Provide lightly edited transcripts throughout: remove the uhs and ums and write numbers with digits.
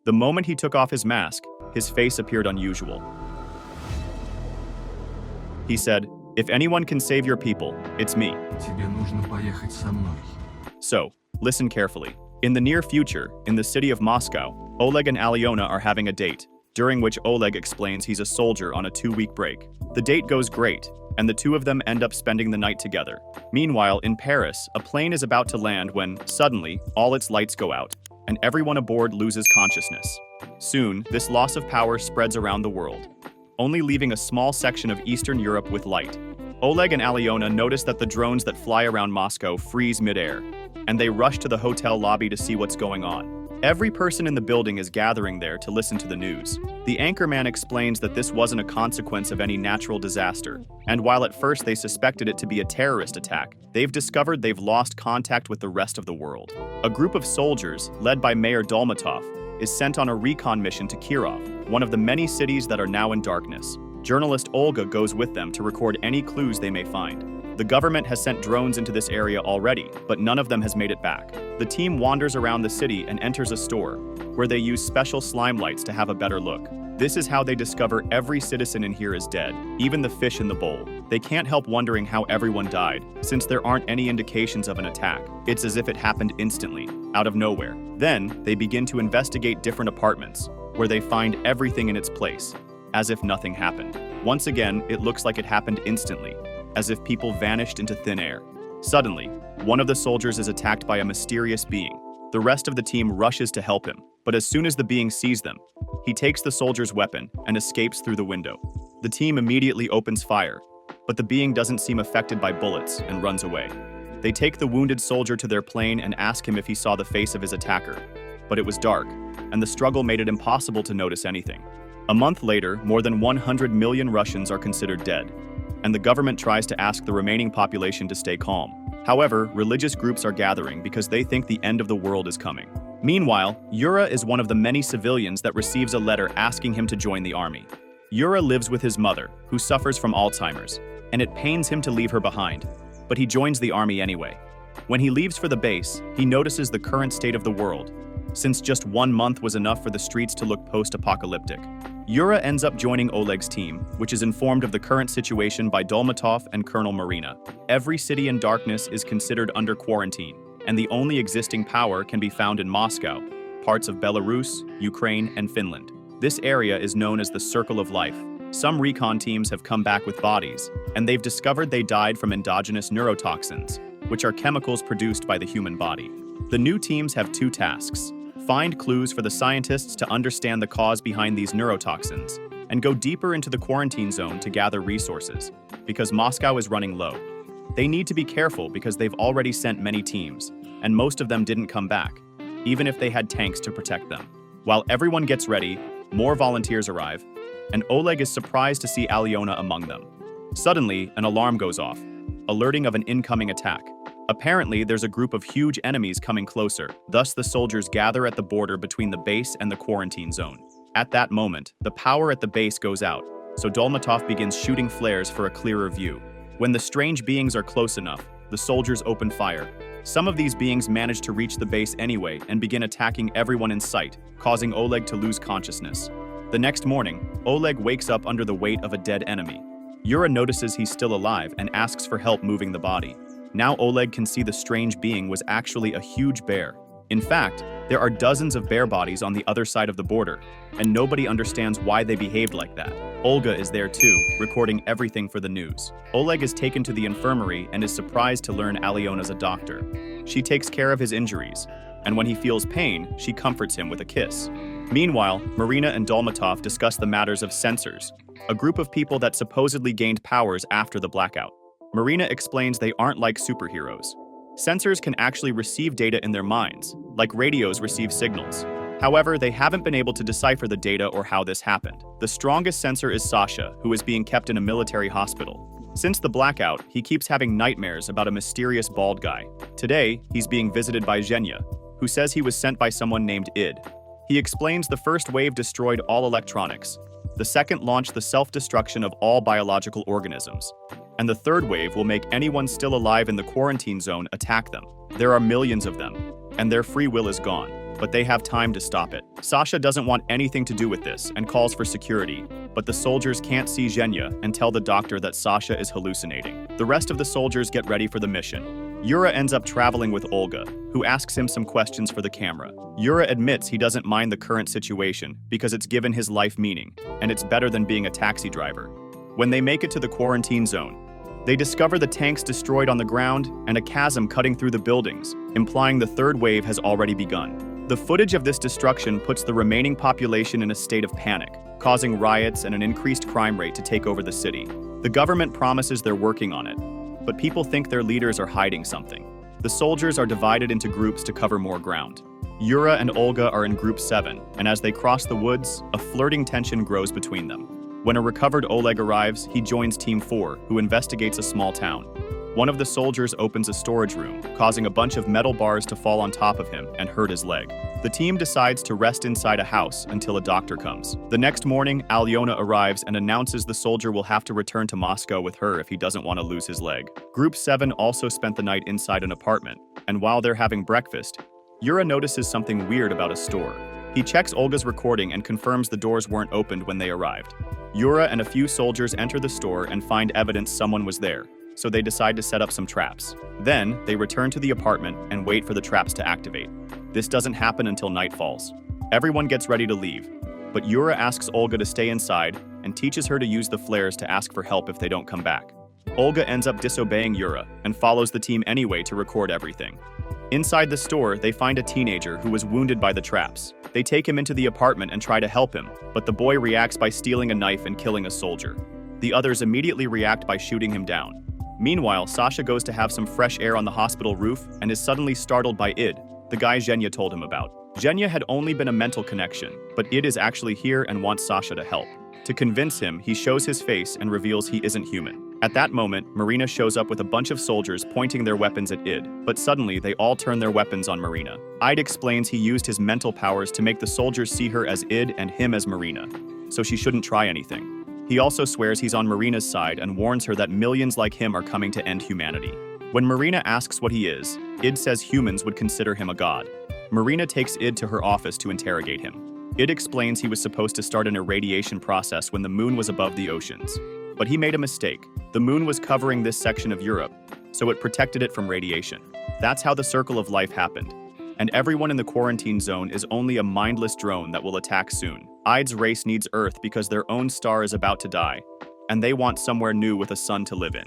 The moment he took off his mask, his face appeared unusual. He said, "If anyone can save your people, it's me." Тебе нужно поехать со мной. So, listen carefully. In the near future, in the city of Moscow, Oleg and Alyona are having a date, during which Oleg explains he's a soldier on a 2-week break. The date goes great, and the two of them end up spending the night together. Meanwhile, in Paris, a plane is about to land when, suddenly, all its lights go out, and everyone aboard loses consciousness. Soon, this loss of power spreads around the world, only leaving a small section of Eastern Europe with light. Oleg and Alyona notice that the drones that fly around Moscow freeze midair, and they rush to the hotel lobby to see what's going on. Every person in the building is gathering there to listen to the news. The anchorman explains that this wasn't a consequence of any natural disaster, and while at first they suspected it to be a terrorist attack, they've discovered they've lost contact with the rest of the world. A group of soldiers, led by Mayor Dolmatov, is sent on a recon mission to Kirov, one of the many cities that are now in darkness. Journalist Olga goes with them to record any clues they may find. The government has sent drones into this area already, but none of them has made it back. The team wanders around the city and enters a store, where they use special slime lights to have a better look. This is how they discover every citizen in here is dead, even the fish in the bowl. They can't help wondering how everyone died, since there aren't any indications of an attack. It's as if it happened instantly, out of nowhere. Then, they begin to investigate different apartments, where they find everything in its place, as if nothing happened. Once again, it looks like it happened instantly, as if people vanished into thin air. Suddenly, one of the soldiers is attacked by a mysterious being. The rest of the team rushes to help him, but as soon as the being sees them, he takes the soldier's weapon and escapes through the window. The team immediately opens fire, but the being doesn't seem affected by bullets and runs away. They take the wounded soldier to their plane and ask him if he saw the face of his attacker, but it was dark, and the struggle made it impossible to notice anything. A month later, more than 100 million Russians are considered dead, and the government tries to ask the remaining population to stay calm. However, religious groups are gathering because they think the end of the world is coming. Meanwhile, Yura is one of the many civilians that receives a letter asking him to join the army. Yura lives with his mother, who suffers from Alzheimer's, and it pains him to leave her behind, but he joins the army anyway. When he leaves for the base, he notices the current state of the world, since just 1 month was enough for the streets to look post-apocalyptic. Yura ends up joining Oleg's team, which is informed of the current situation by Dolmatov and Colonel Marina. Every city in darkness is considered under quarantine, and the only existing power can be found in Moscow, parts of Belarus, Ukraine, and Finland. This area is known as the Circle of Life. Some recon teams have come back with bodies, and they've discovered they died from endogenous neurotoxins, which are chemicals produced by the human body. The new teams have 2 tasks: find clues for the scientists to understand the cause behind these neurotoxins, and go deeper into the quarantine zone to gather resources, because Moscow is running low. They need to be careful because they've already sent many teams, and most of them didn't come back, even if they had tanks to protect them. While everyone gets ready, more volunteers arrive, and Oleg is surprised to see Alyona among them. Suddenly, an alarm goes off, alerting of an incoming attack. Apparently, there's a group of huge enemies coming closer. Thus, the soldiers gather at the border between the base and the quarantine zone. At that moment, the power at the base goes out, so Dolmatov begins shooting flares for a clearer view. When the strange beings are close enough, the soldiers open fire. Some of these beings manage to reach the base anyway and begin attacking everyone in sight, causing Oleg to lose consciousness. The next morning, Oleg wakes up under the weight of a dead enemy. Yura notices he's still alive and asks for help moving the body. Now Oleg can see the strange being was actually a huge bear. In fact, there are dozens of bear bodies on the other side of the border, and nobody understands why they behaved like that. Olga is there too, recording everything for the news. Oleg is taken to the infirmary and is surprised to learn Alyona's a doctor. She takes care of his injuries, and when he feels pain, she comforts him with a kiss. Meanwhile, Marina and Dolmatov discuss the matters of sensors, a group of people that supposedly gained powers after the blackout. Marina explains they aren't like superheroes. Sensors can actually receive data in their minds, like radios receive signals. However, they haven't been able to decipher the data or how this happened. The strongest sensor is Sasha, who is being kept in a military hospital. Since the blackout, he keeps having nightmares about a mysterious bald guy. Today, he's being visited by Zhenya, who says he was sent by someone named Id. He explains the first wave destroyed all electronics, the second launched the self-destruction of all biological organisms, and the third wave will make anyone still alive in the quarantine zone attack them. There are millions of them, and their free will is gone. but they have time to stop it. Sasha doesn't want anything to do with this and calls for security, but the soldiers can't see Zhenya and tell the doctor that Sasha is hallucinating. The rest of the soldiers get ready for the mission. Yura ends up traveling with Olga, who asks him some questions for the camera. Yura admits he doesn't mind the current situation because it's given his life meaning, and it's better than being a taxi driver. When they make it to the quarantine zone, they discover the tanks destroyed on the ground and a chasm cutting through the buildings, implying the third wave has already begun. The footage of this destruction puts the remaining population in a state of panic, causing riots and an increased crime rate to take over the city. The government promises they're working on it, but people think their leaders are hiding something. The soldiers are divided into groups to cover more ground. Yura and Olga are in Group 7, and as they cross the woods, a flirting tension grows between them. When a recovered Oleg arrives, he joins Team 4, who investigates a small town. One of the soldiers opens a storage room, causing a bunch of metal bars to fall on top of him and hurt his leg. The team decides to rest inside a house until a doctor comes. The next morning, Alyona arrives and announces the soldier will have to return to Moscow with her if he doesn't want to lose his leg. Group 7 also spent the night inside an apartment, and while they're having breakfast, Yura notices something weird about a store. He checks Olga's recording and confirms the doors weren't opened when they arrived. Yura and a few soldiers enter the store and find evidence someone was there, so they decide to set up some traps. Then, they return to the apartment and wait for the traps to activate. This doesn't happen until night falls. Everyone gets ready to leave, but Yura asks Olga to stay inside and teaches her to use the flares to ask for help if they don't come back. Olga ends up disobeying Yura and follows the team anyway to record everything. Inside the store, they find a teenager who was wounded by the traps. They take him into the apartment and try to help him, but the boy reacts by stealing a knife and killing a soldier. The others immediately react by shooting him down. Meanwhile, Sasha goes to have some fresh air on the hospital roof and is suddenly startled by Id, the guy Zhenya told him about. Zhenya had only been a mental connection, but Id is actually here and wants Sasha to help. To convince him, he shows his face and reveals he isn't human. At that moment, Marina shows up with a bunch of soldiers pointing their weapons at Id, but suddenly they all turn their weapons on Marina. Id explains he used his mental powers to make the soldiers see her as Id and him as Marina, so she shouldn't try anything. He also swears he's on Marina's side and warns her that millions like him are coming to end humanity. When Marina asks what he is, Id says humans would consider him a god. Marina takes Id to her office to interrogate him. Id explains he was supposed to start an irradiation process when the moon was above the oceans. But he made a mistake. The moon was covering this section of Europe, so it protected it from radiation. That's how the circle of life happened. And everyone in the quarantine zone is only a mindless drone that will attack soon. Id's race needs Earth because their own star is about to die, and they want somewhere new with a sun to live in.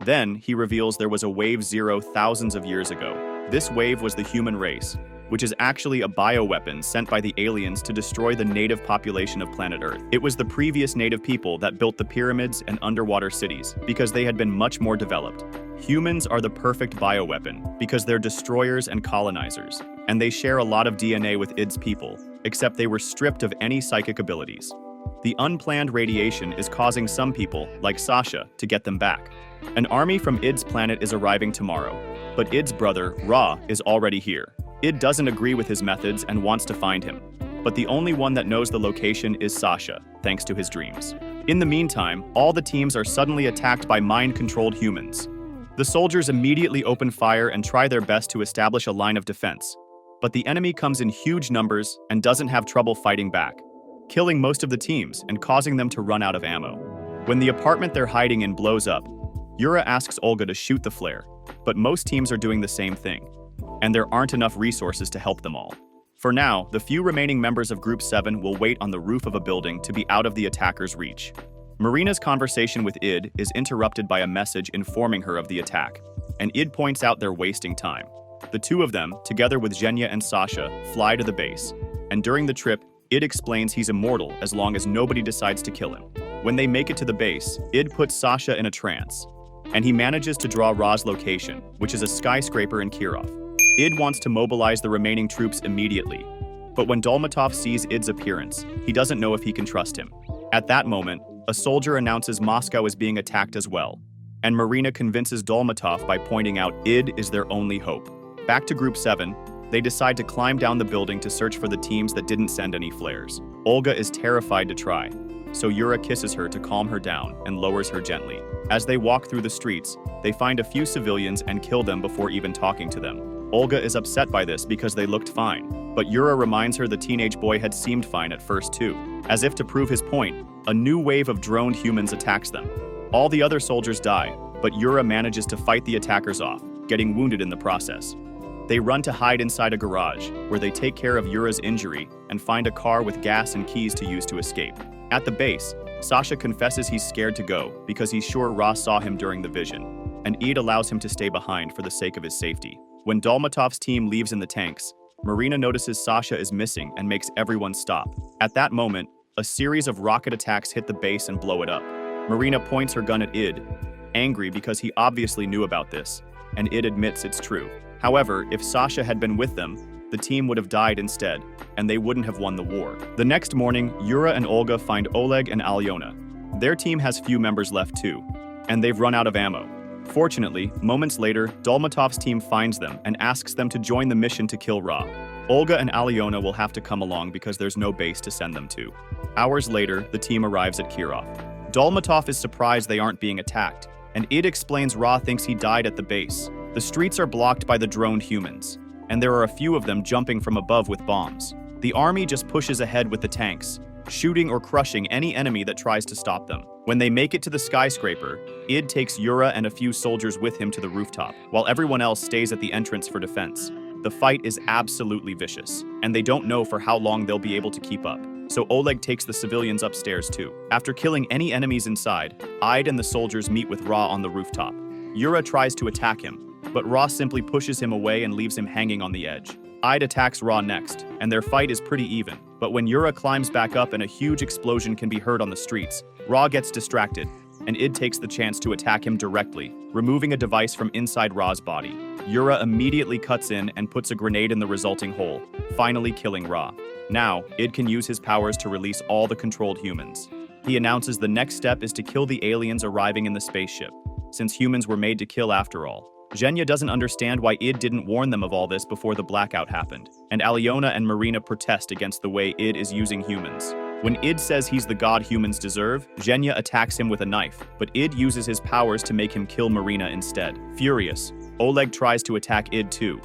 Then, he reveals there was a wave 0 thousands of years ago. This wave was the human race, which is actually a bioweapon sent by the aliens to destroy the native population of planet Earth. It was the previous native people that built the pyramids and underwater cities because they had been much more developed. Humans are the perfect bioweapon because they're destroyers and colonizers, and they share a lot of DNA with Id's people, except they were stripped of any psychic abilities. The unplanned radiation is causing some people, like Sasha, to get them back. An army from Id's planet is arriving tomorrow, but Id's brother, Ra, is already here. Id doesn't agree with his methods and wants to find him, but the only one that knows the location is Sasha, thanks to his dreams. In the meantime, all the teams are suddenly attacked by mind-controlled humans. The soldiers immediately open fire and try their best to establish a line of defense, but the enemy comes in huge numbers and doesn't have trouble fighting back, killing most of the teams and causing them to run out of ammo. When the apartment they're hiding in blows up, Yura asks Olga to shoot the flare, but most teams are doing the same thing, and there aren't enough resources to help them all. For now, the few remaining members of Group 7 will wait on the roof of a building to be out of the attackers' reach. Marina's conversation with Id is interrupted by a message informing her of the attack, and Id points out they're wasting time. The two of them, together with Zhenya and Sasha, fly to the base, and during the trip, Id explains he's immortal as long as nobody decides to kill him. When they make it to the base, Id puts Sasha in a trance, and he manages to draw Ra's location, which is a skyscraper in Kirov. Id wants to mobilize the remaining troops immediately, but when Dolmatov sees Id's appearance, he doesn't know if he can trust him. At that moment, a soldier announces Moscow is being attacked as well, and Marina convinces Dolmatov by pointing out Id is their only hope. Back to Group 7, they decide to climb down the building to search for the teams that didn't send any flares. Olga is terrified to try, so Yura kisses her to calm her down and lowers her gently. As they walk through the streets, they find a few civilians and kill them before even talking to them. Olga is upset by this because they looked fine, but Yura reminds her the teenage boy had seemed fine at first too. As if to prove his point, a new wave of droned humans attacks them. All the other soldiers die, but Yura manages to fight the attackers off, getting wounded in the process. They run to hide inside a garage, where they take care of Yura's injury and find a car with gas and keys to use to escape. At the base, Sasha confesses he's scared to go because he's sure Ra saw him during the vision, and Id allows him to stay behind for the sake of his safety. When Dolmatov's team leaves in the tanks, Marina notices Sasha is missing and makes everyone stop. At that moment, a series of rocket attacks hit the base and blow it up. Marina points her gun at Id, angry because he obviously knew about this, and Id admits it's true. However, if Sasha had been with them, the team would have died instead, and they wouldn't have won the war. The next morning, Yura and Olga find Oleg and Alyona. Their team has few members left too, and they've run out of ammo. Fortunately, moments later, Dolmatov's team finds them and asks them to join the mission to kill Ra. Olga and Alyona will have to come along because there's no base to send them to. Hours later, the team arrives at Kirov. Dolmatov is surprised they aren't being attacked, and Id explains Ra thinks he died at the base. The streets are blocked by the droned humans, and there are a few of them jumping from above with bombs. The army just pushes ahead with the tanks, shooting or crushing any enemy that tries to stop them. When they make it to the skyscraper, Id takes Yura and a few soldiers with him to the rooftop, while everyone else stays at the entrance for defense. The fight is absolutely vicious, and they don't know for how long they'll be able to keep up. So Oleg takes the civilians upstairs too. After killing any enemies inside, Id and the soldiers meet with Ra on the rooftop. Yura tries to attack him, but Ra simply pushes him away and leaves him hanging on the edge. Id attacks Ra next, and their fight is pretty even. But when Yura climbs back up and a huge explosion can be heard on the streets, Ra gets distracted, and Id takes the chance to attack him directly, removing a device from inside Ra's body. Yura immediately cuts in and puts a grenade in the resulting hole, finally killing Ra. Now, Id can use his powers to release all the controlled humans. He announces the next step is to kill the aliens arriving in the spaceship, since humans were made to kill after all. Zhenya doesn't understand why Id didn't warn them of all this before the blackout happened, and Alyona and Marina protest against the way Id is using humans. When Id says he's the god humans deserve, Zhenya attacks him with a knife, but Id uses his powers to make him kill Marina instead. Furious, Oleg tries to attack Id too,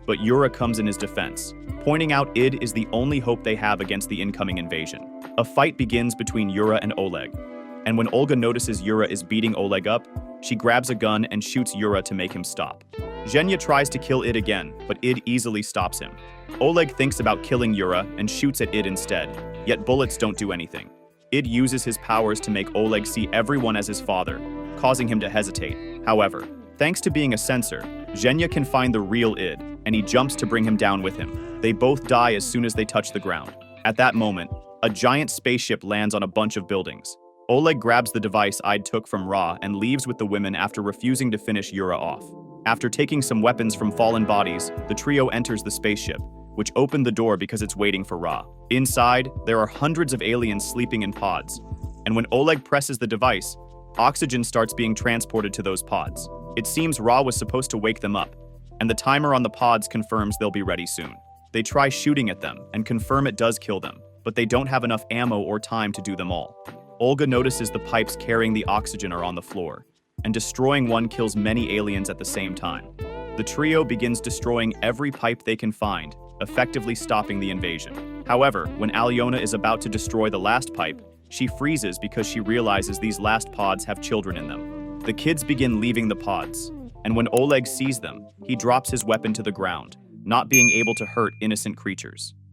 but Yura comes in his defense, pointing out Id is the only hope they have against the incoming invasion. A fight begins between Yura and Oleg, and when Olga notices Yura is beating Oleg up, she grabs a gun and shoots Yura to make him stop. Zhenya tries to kill Id again, but Id easily stops him. Oleg thinks about killing Yura and shoots at Id instead, yet bullets don't do anything. Id uses his powers to make Oleg see everyone as his father, causing him to hesitate. However, thanks to being a censor, Zhenya can find the real Id, and he jumps to bring him down with him. They both die as soon as they touch the ground. At that moment, a giant spaceship lands on a bunch of buildings. Oleg grabs the device Id took from Ra and leaves with the women after refusing to finish Yura off. After taking some weapons from fallen bodies, the trio enters the spaceship, which opened the door because it's waiting for Ra. Inside, there are hundreds of aliens sleeping in pods, and when Oleg presses the device, oxygen starts being transported to those pods. It seems Ra was supposed to wake them up, and the timer on the pods confirms they'll be ready soon. They try shooting at them and confirm it does kill them, but they don't have enough ammo or time to do them all. Olga notices the pipes carrying the oxygen are on the floor, and destroying one kills many aliens at the same time. The trio begins destroying every pipe they can find, effectively stopping the invasion. However, when Alyona is about to destroy the last pipe, she freezes because she realizes these last pods have children in them. The kids begin leaving the pods, and when Oleg sees them, he drops his weapon to the ground, not being able to hurt innocent creatures.